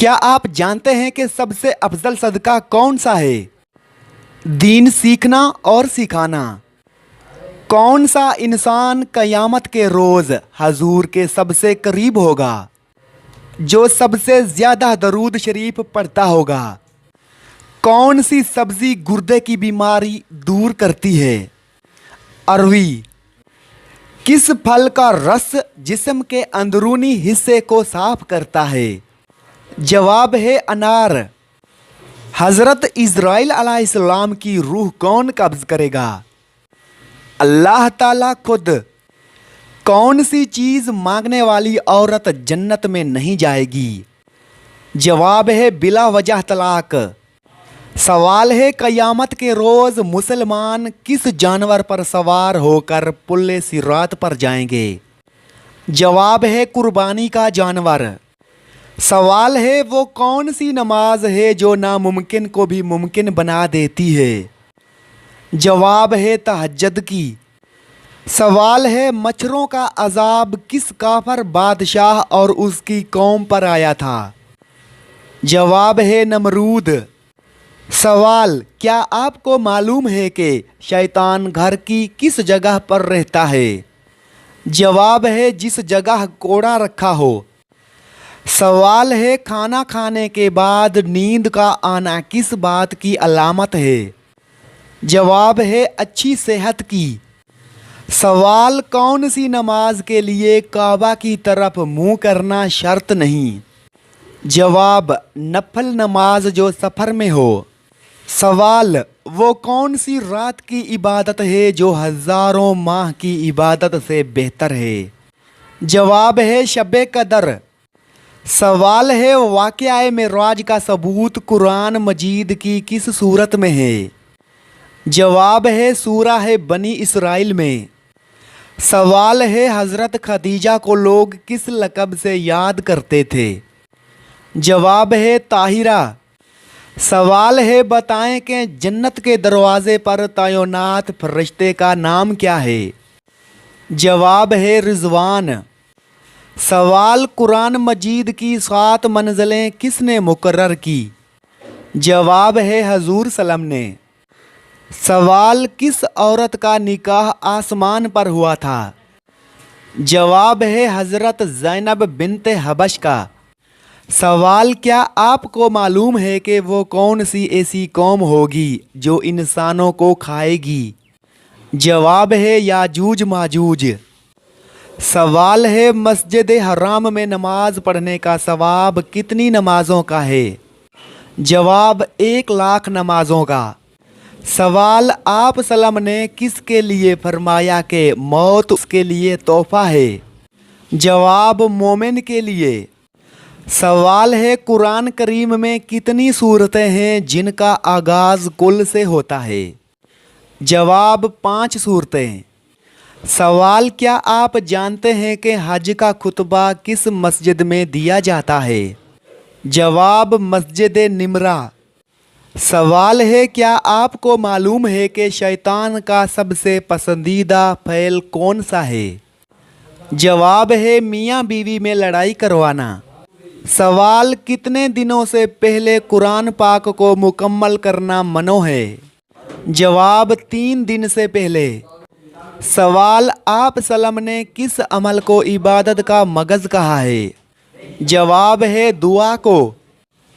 क्या आप जानते हैं कि सबसे अफजल सदका कौन सा है? दीन सीखना और सिखाना। कौन सा इंसान क़यामत के रोज़ हजूर के सबसे करीब होगा? जो सबसे ज़्यादा दरूद शरीफ पढ़ता होगा। कौन सी सब्ज़ी गुर्दे की बीमारी दूर करती है? अरवी। किस फल का रस जिस्म के अंदरूनी हिस्से को साफ करता है? जवाब है अनार। हज़रत इज़राइल अलैहिस्सलाम की रूह कौन कब्ज़ करेगा? अल्लाह ताला खुद। कौन सी चीज़ मांगने वाली औरत जन्नत में नहीं जाएगी? जवाब है बिला वजह तलाक। सवाल है क़यामत के रोज़ मुसलमान किस जानवर पर सवार होकर पुल्ले सिरात पर जाएंगे? जवाब है कुर्बानी का जानवर। सवाल है वो कौन सी नमाज है जो नामुमकिन को भी मुमकिन बना देती है? जवाब है तहज्जुद की। सवाल है मच्छरों का अजाब किस काफर बादशाह और उसकी कौम पर आया था? जवाब है नमरूद। सवाल क्या आपको मालूम है कि शैतान घर की किस जगह पर रहता है? जवाब है जिस जगह कोड़ा रखा हो। सवाल है खाना खाने के बाद नींद का आना किस बात की अलामत है? जवाब है अच्छी सेहत की। सवाल कौन सी नमाज के लिए काबा की तरफ मुंह करना शर्त नहीं? जवाब नफल नमाज जो सफ़र में हो। सवाल वो कौन सी रात की इबादत है जो हज़ारों माह की इबादत से बेहतर है? जवाब है शब कदर। सवाल है वाक़या मेराज का सबूत कुरान मजीद की किस सूरत में है? जवाब है सूरा है बनी इसराइल में। सवाल है हज़रत खदीजा को लोग किस लक़ब से याद करते थे? जवाब है ताहिरा। सवाल है बताएं कि जन्नत के दरवाज़े पर तैनात फरिश्ते का नाम क्या है? जवाब है रिज़वान। सवाल कुरान मजीद की 7 मंज़िलें किसने मुकर्रर की? जवाब है हजूर सल्लम ने। सवाल किस औरत का निकाह आसमान पर हुआ था? जवाब है हज़रत ज़ैनब बिन्त हबश का। सवाल क्या आपको मालूम है कि वो कौन सी ऐसी कौम होगी जो इंसानों को खाएगी? जवाब है याजूज माजूज। सवाल है मस्जिद हराम में नमाज पढ़ने का सवाब कितनी नमाज़ों का है? जवाब 1,00,000 नमाज़ों का। सवाल आप सल्लम ने किसके लिए फरमाया कि मौत उसके लिए तोहफ़ा है? जवाब मोमिन के लिए। सवाल है कुरान करीम में कितनी सूरतें हैं जिनका आगाज़ कुल से होता है? जवाब 5 सूरतें। सवाल क्या आप जानते हैं कि हज का खुतबा किस मस्जिद में दिया जाता है? जवाब मस्जिद निमरा। सवाल है क्या आपको मालूम है कि शैतान का सबसे पसंदीदा फ़ैल कौन सा है? जवाब है मियाँ बीवी में लड़ाई करवाना। सवाल कितने दिनों से पहले कुरान पाक को मुकम्मल करना मनो है? जवाब 3 दिन से पहले। सवाल आप सल्लम ने किस अमल को इबादत का मगज़ कहा है? जवाब है दुआ को।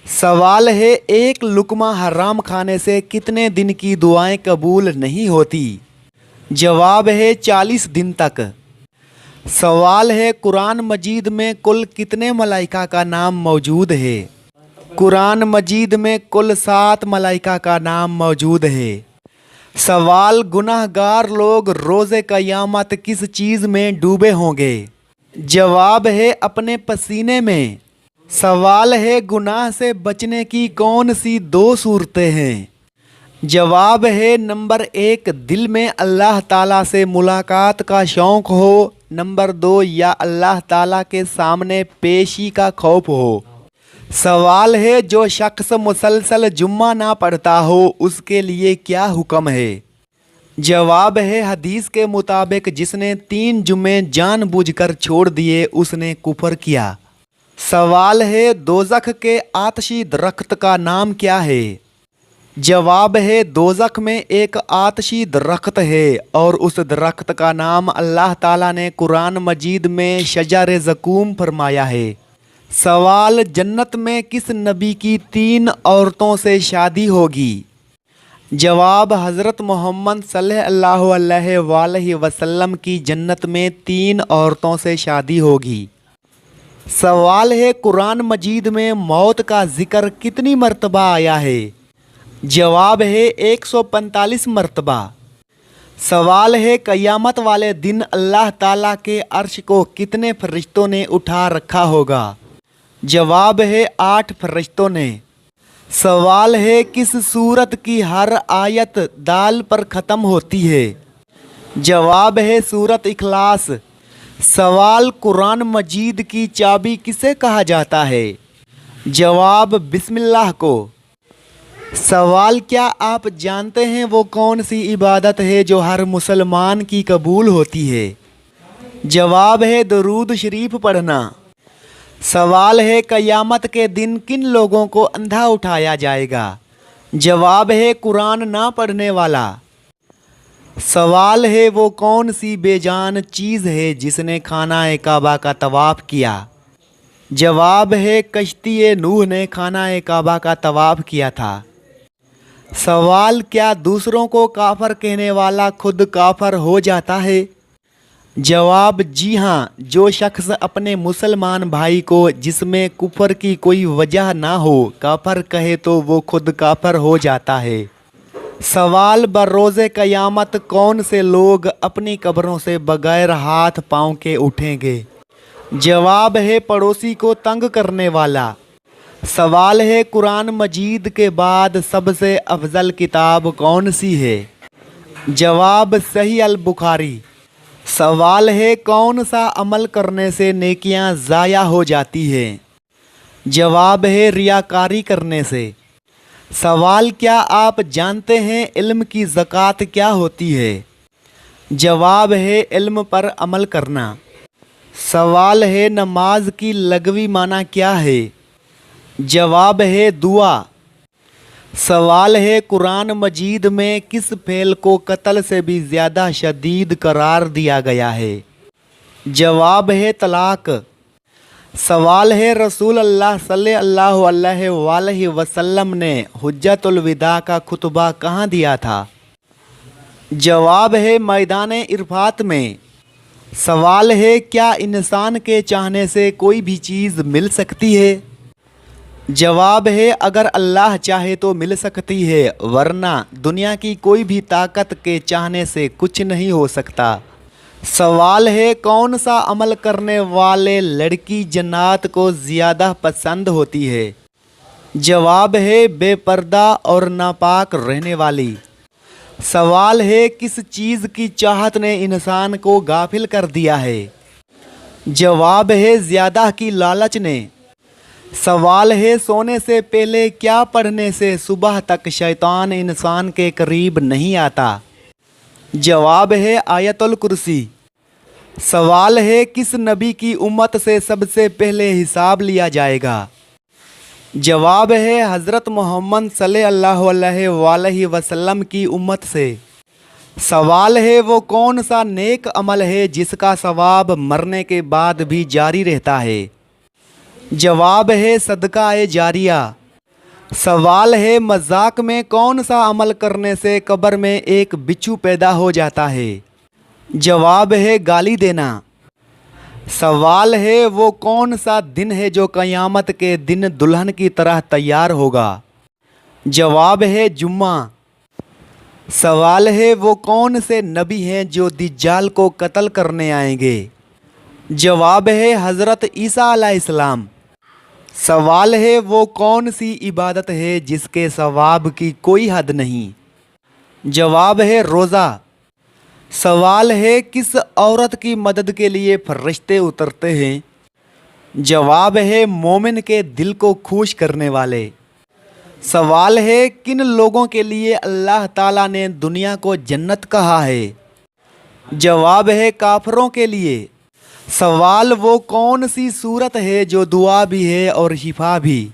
सवाल है एक लुक़मा हराम खाने से कितने दिन की दुआएं कबूल नहीं होती? जवाब है 40 दिन तक। सवाल है कुरान मजीद में कुल कितने मलाइका का नाम मौजूद है? कुरान मजीद में कुल 7 मलाइका का नाम मौजूद है। सवाल गुनाहगार लोग रोज़े क़यामत किस चीज़ में डूबे होंगे? जवाब है अपने पसीने में। सवाल है गुनाह से बचने की कौन सी 2 सूरतें हैं? जवाब है नंबर 1 दिल में अल्लाह ताला से मुलाकात का शौक़ हो। नंबर 2 या अल्लाह ताला के सामने पेशी का खौफ हो। सवाल है जो शख्स मुसलसल जुम्मा ना पढ़ता हो उसके लिए क्या हुक्म है? जवाब है हदीस के मुताबिक जिसने 3 जुम्मे जानबूझकर छोड़ दिए उसने कुफर किया। सवाल है दोज़ख के आतशी दरख्त का नाम क्या है? जवाब है दोज़ख में एक आतशी दरख्त है और उस दरख्त का नाम अल्लाह ताला ने कुरान मजीद में शजर ज़क़ूम फरमाया है। सवाल जन्नत में किस नबी की 3 औरतों से शादी होगी? जवाब हज़रत मोहम्मद सल्लल्लाहु अलैहि वसल्लम की जन्नत में 3 औरतों से शादी होगी। सवाल है कुरान मजीद में मौत का ज़िक्र कितनी मरतबा आया है? जवाब है 145 मरतबा। सवाल है क़यामत वाले दिन अल्लाह ताला के अर्श को कितने फरिश्तों ने उठा रखा होगा? जवाब है 8 फरिश्तों ने। सवाल है किस सूरत की हर आयत दाल पर ख़त्म होती है? जवाब है सूरत इखलास। सवाल कुरान मजीद की चाबी किसे कहा जाता है? जवाब बिस्मिल्लाह को। सवाल क्या आप जानते हैं वो कौन सी इबादत है जो हर मुसलमान की कबूल होती है? जवाब है दरूद शरीफ पढ़ना। सवाल है क़यामत के दिन किन लोगों को अंधा उठाया जाएगा? जवाब है कुरान ना पढ़ने वाला। सवाल है वो कौन सी बेजान चीज़ है जिसने खाना-ए काबा का तवाफ़ किया? जवाब है कश्ती नूह ने खाना-ए काबा का तवाफ़ किया था। सवाल क्या दूसरों को काफर कहने वाला खुद काफर हो जाता है? जवाब जी हाँ, जो शख्स अपने मुसलमान भाई को जिसमें कुफर की कोई वजह ना हो काफर कहे तो वो खुद काफर हो जाता है। सवाल बरोज़े क़यामत कौन से लोग अपनी कब्रों से बगैर हाथ पाँव के उठेंगे? जवाब है पड़ोसी को तंग करने वाला। सवाल है कुरान मजीद के बाद सबसे अफजल किताब कौन सी है? जवाब सही अल बुखारी। सवाल है कौन सा अमल करने से नेकियां ज़ाया हो जाती हैं? जवाब है रियाकारी करने से। सवाल क्या आप जानते हैं इल्म की ज़कात क्या होती है? जवाब है इल्म पर अमल करना। सवाल है नमाज की लगवी माना क्या है? जवाब है दुआ। सवाल है कुरान मजीद में किस फेल को कत्ल से भी ज़्यादा शदीद करार दिया गया है? जवाब है तलाक। सवाल है रसूल अल्लाह सल्लल्लाहु अलैहि वसल्लम ने हुज्जतुल विदा का खुतबा कहाँ दिया था? जवाब है मैदान इरफात में। सवाल है क्या इंसान के चाहने से कोई भी चीज़ मिल सकती है? जवाब है अगर अल्लाह चाहे तो मिल सकती है, वरना दुनिया की कोई भी ताकत के चाहने से कुछ नहीं हो सकता। सवाल है कौन सा अमल करने वाले लड़की जन्नत को ज़्यादा पसंद होती है? जवाब है बेपर्दा और नापाक रहने वाली। सवाल है किस चीज़ की चाहत ने इंसान को गाफिल कर दिया है? जवाब है ज़्यादा की लालच ने। सवाल है सोने से पहले क्या पढ़ने से सुबह तक शैतान इंसान के करीब नहीं आता? जवाब है आयतुल कुर्सी। सवाल है किस नबी की उम्मत से सबसे पहले हिसाब लिया जाएगा? जवाब है हज़रत मोहम्मद सल्लल्लाहु अलैहि वसल्लम की उम्मत से। सवाल है वो कौन सा नेक अमल है जिसका सवाब मरने के बाद भी जारी रहता है? जवाब है सदका-ए जारिया। सवाल है मजाक में कौन सा अमल करने से कब्र में एक बिच्छू पैदा हो जाता है? जवाब है गाली देना। सवाल है वो कौन सा दिन है जो क़यामत के दिन दुल्हन की तरह तैयार होगा? जवाब है जुम्मा। सवाल है वो कौन से नबी हैं जो दज्जाल को कत्ल करने आएंगे? जवाब है हज़रत ईसा अलैहिस्सलाम। सवाल है वो कौन सी इबादत है जिसके सवाब की कोई हद नहीं? जवाब है रोज़ा। सवाल है किस औरत की मदद के लिए फरिश्ते उतरते हैं? जवाब है मोमिन के दिल को खुश करने वाले। सवाल है किन लोगों के लिए अल्लाह ताला ने दुनिया को जन्नत कहा है? जवाब है काफिरों के लिए। सवाल वो कौन सी सूरत है जो दुआ भी है और शिफा भी?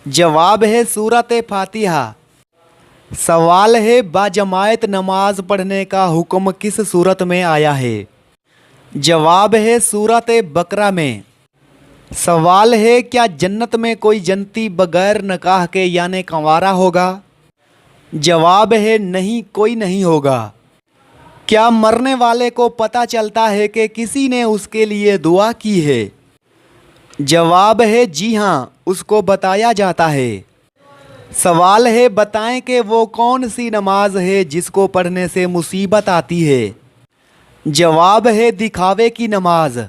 जवाब है सूरत फातिहा। सवाल है बाजमायत नमाज पढ़ने का हुक्म किस सूरत में आया है? जवाब है सूरत बकरा में। सवाल है क्या जन्नत में कोई जन्नती बगैर निकाह के यानी कंवारा होगा? जवाब है नहीं, कोई नहीं होगा। क्या मरने वाले को पता चलता है कि किसी ने उसके लिए दुआ की है? जवाब है जी हाँ, उसको बताया जाता है। सवाल है बताएं कि वो कौन सी नमाज है जिसको पढ़ने से मुसीबत आती है? जवाब है दिखावे की नमाज।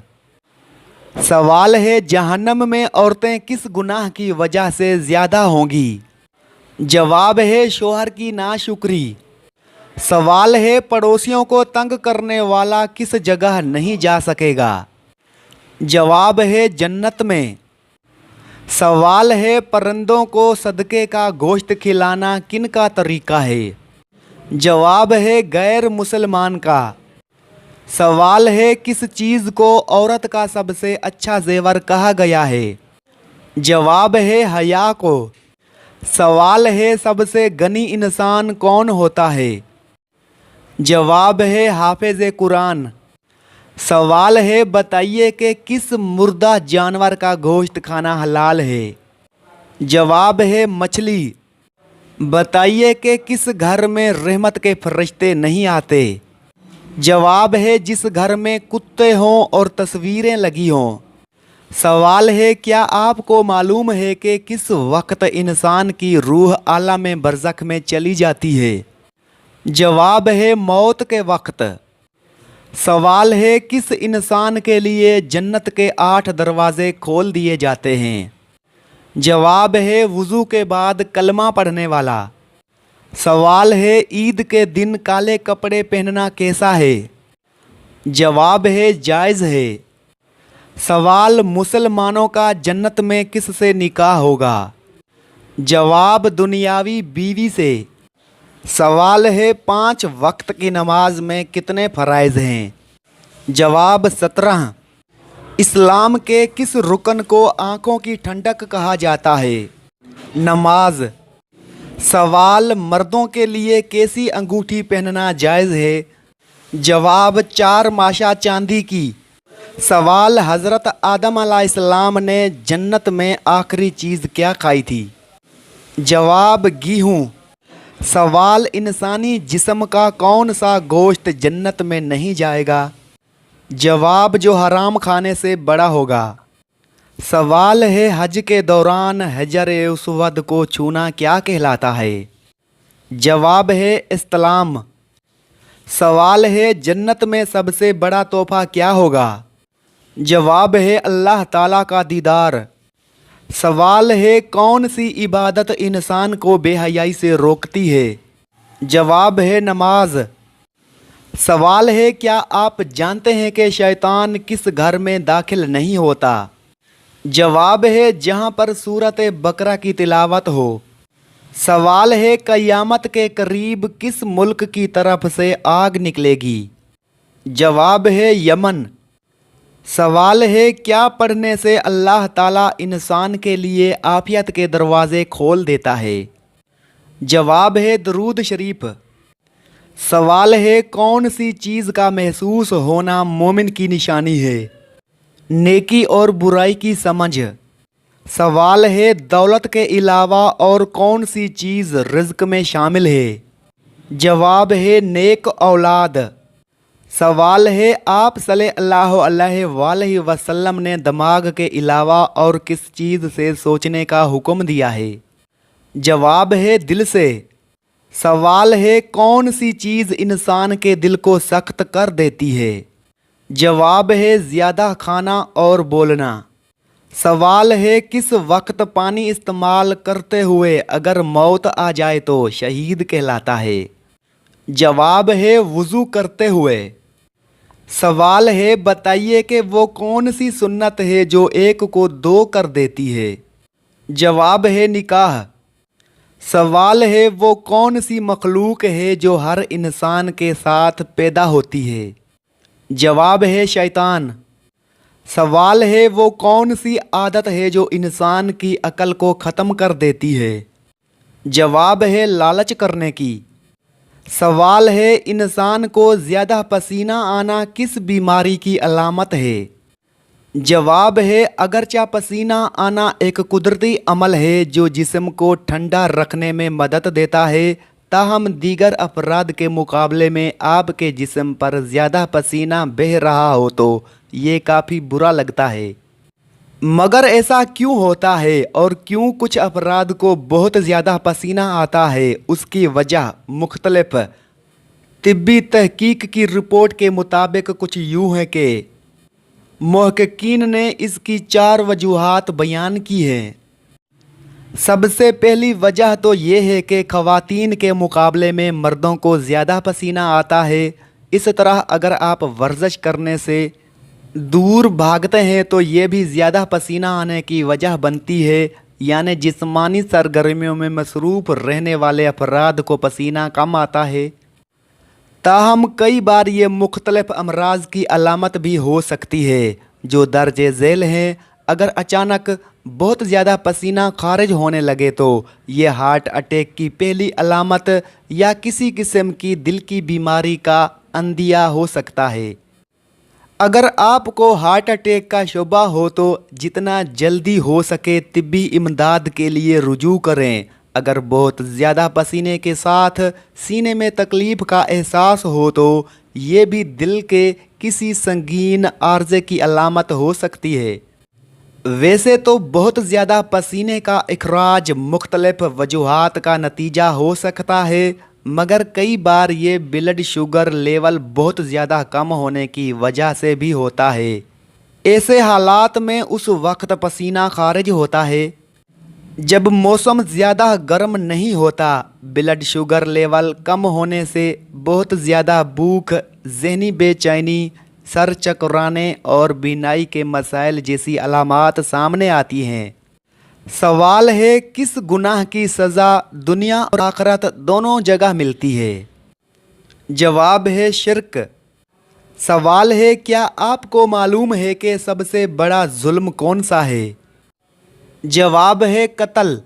सवाल है जहन्नम में औरतें किस गुनाह की वजह से ज़्यादा होंगी? जवाब है शोहर की नाशुक्री। सवाल है पड़ोसियों को तंग करने वाला किस जगह नहीं जा सकेगा? जवाब है जन्नत में। सवाल है परिंदों को सदके का गोश्त खिलाना किन का तरीका है? जवाब है गैर मुसलमान का। सवाल है किस चीज़ को औरत का सबसे अच्छा जेवर कहा गया है? जवाब है हया को। सवाल है सबसे गनी इंसान कौन होता है? जवाब है हाफिज कुरान। सवाल है बताइए कि किस मुर्दा जानवर का गोश्त खाना हलाल है? जवाब है मछली। बताइए कि किस घर में रहमत के फरिश्ते नहीं आते? जवाब है जिस घर में कुत्ते हों और तस्वीरें लगी हों। सवाल है क्या आपको मालूम है कि किस वक्त इंसान की रूह आलम बरज़ख में चली जाती है? जवाब है मौत के वक्त। सवाल है किस इंसान के लिए जन्नत के 8 दरवाज़े खोल दिए जाते हैं? जवाब है वज़ू के बाद कलमा पढ़ने वाला। सवाल है ईद के दिन काले कपड़े पहनना कैसा है? जवाब है जायज़ है। सवाल मुसलमानों का जन्नत में किस से निकाह होगा? जवाब दुनियावी बीवी से। सवाल है 5 वक्त की नमाज में कितने फ़राइज़ हैं? जवाब 17। इस्लाम के किस रुकन को आँखों की ठंडक कहा जाता है? नमाज। सवाल मर्दों के लिए कैसी अंगूठी पहनना जायज़ है? जवाब 4 माशा चांदी की। सवाल हज़रत आदम अलैहिस्सलाम ने जन्नत में आखिरी चीज़ क्या खाई थी? जवाब गेहूँ। सवाल इंसानी जिस्म का कौन सा गोश्त जन्नत में नहीं जाएगा? जवाब जो हराम खाने से बड़ा होगा। सवाल है हज के दौरान हजर अस्वद को छूना क्या कहलाता है? जवाब है इस्लाम। सवाल है जन्नत में सबसे बड़ा तोहफा क्या होगा? जवाब है अल्लाह ताला का दीदार। सवाल है कौन सी इबादत इंसान को बेहयाई से रोकती है? जवाब है नमाज। सवाल है क्या आप जानते हैं कि शैतान किस घर में दाखिल नहीं होता? जवाब है जहाँ पर सूरत बकरा की तिलावत हो। सवाल है क़यामत के करीब किस मुल्क की तरफ से आग निकलेगी? जवाब है यमन। सवाल है क्या पढ़ने से अल्लाह ताला इंसान के लिए आफियत के दरवाज़े खोल देता है? जवाब है दरूद शरीफ। सवाल है कौन सी चीज़ का महसूस होना मोमिन की निशानी है? नेकी और बुराई की समझ। सवाल है दौलत के अलावा और कौन सी चीज़ रिज़्क में शामिल है? जवाब है नेक औलाद। सवाल है आप सल्लल्लाहु अलैहि वसल्लम ने दिमाग के अलावा और किस चीज़ से सोचने का हुक्म दिया है? जवाब है दिल से। सवाल है कौन सी चीज़ इंसान के दिल को सख्त कर देती है? जवाब है ज़्यादा खाना और बोलना। सवाल है किस वक्त पानी इस्तेमाल करते हुए अगर मौत आ जाए तो शहीद कहलाता है? जवाब है वज़ू करते हुए। सवाल है बताइए कि वो कौन सी सुन्नत है जो एक को 2 कर देती है? जवाब है निकाह। सवाल है वो कौन सी मखलूक है जो हर इंसान के साथ पैदा होती है? जवाब है शैतान। सवाल है वो कौन सी आदत है जो इंसान की अकल को ख़त्म कर देती है। जवाब है लालच करने की। सवाल है इंसान को ज़्यादा पसीना आना किस बीमारी की अलामत है। जवाब है अगरचे पसीना आना एक कुदरती अमल है जो जिस्म को ठंडा रखने में मदद देता है, ताहम दीगर अफराद के मुकाबले में आपके जिस्म पर ज़्यादा पसीना बह रहा हो तो ये काफ़ी बुरा लगता है। मगर ऐसा क्यों होता है और क्यों कुछ अफराद को बहुत ज़्यादा पसीना आता है, उसकी वजह मुख्तलिफ तिब्बी तहकीक की रिपोर्ट के मुताबिक कुछ यूँ है कि मुहक्किकीन ने इसकी 4 वजूहात बयान की हैं। सबसे पहली वजह तो ये है कि ख़वातीन के मुकाबले में मर्दों को ज़्यादा पसीना आता है। इस तरह अगर आप वर्जिश करने से दूर भागते हैं तो ये भी ज़्यादा पसीना आने की वजह बनती है, यानी जिस्मानी सरगर्मियों में मसरूफ़ रहने वाले अफराद को पसीना कम आता है। ताहम कई बार ये मुख्तलिफ अमराज की अलामत भी हो सकती है जो दर्जे झेल हैं। अगर अचानक बहुत ज़्यादा पसीना खारिज होने लगे तो ये हार्ट अटैक की पहली अलामत या किसी किस्म की दिल की बीमारी का अंदिया हो सकता है। अगर आपको हार्ट अटैक का शुबा हो तो जितना जल्दी हो सके तिब्बी इमदाद के लिए रुजू करें। अगर बहुत ज़्यादा पसीने के साथ सीने में तकलीफ़ का एहसास हो तो ये भी दिल के किसी संगीन आर्ज़े की अलामत हो सकती है। वैसे तो बहुत ज़्यादा पसीने का इखराज मुख्तलिफ वजूहात का नतीजा हो सकता है, मगर कई बार ये ब्लड शुगर लेवल बहुत ज़्यादा कम होने की वजह से भी होता है। ऐसे हालात में उस वक्त पसीना खारिज होता है जब मौसम ज़्यादा गर्म नहीं होता। ब्लड शुगर लेवल कम होने से बहुत ज़्यादा भूख, ज़हनी बेचैनी, सर चकराने और बीनाई के मसाइल जैसी अलामात सामने आती हैं। सवाल है किस गुनाह की सज़ा दुनिया और आखिरत दोनों जगह मिलती है। जवाब है शिर्क। सवाल है क्या आपको मालूम है कि सबसे बड़ा जुल्म कौन सा है। जवाब है कत्ल।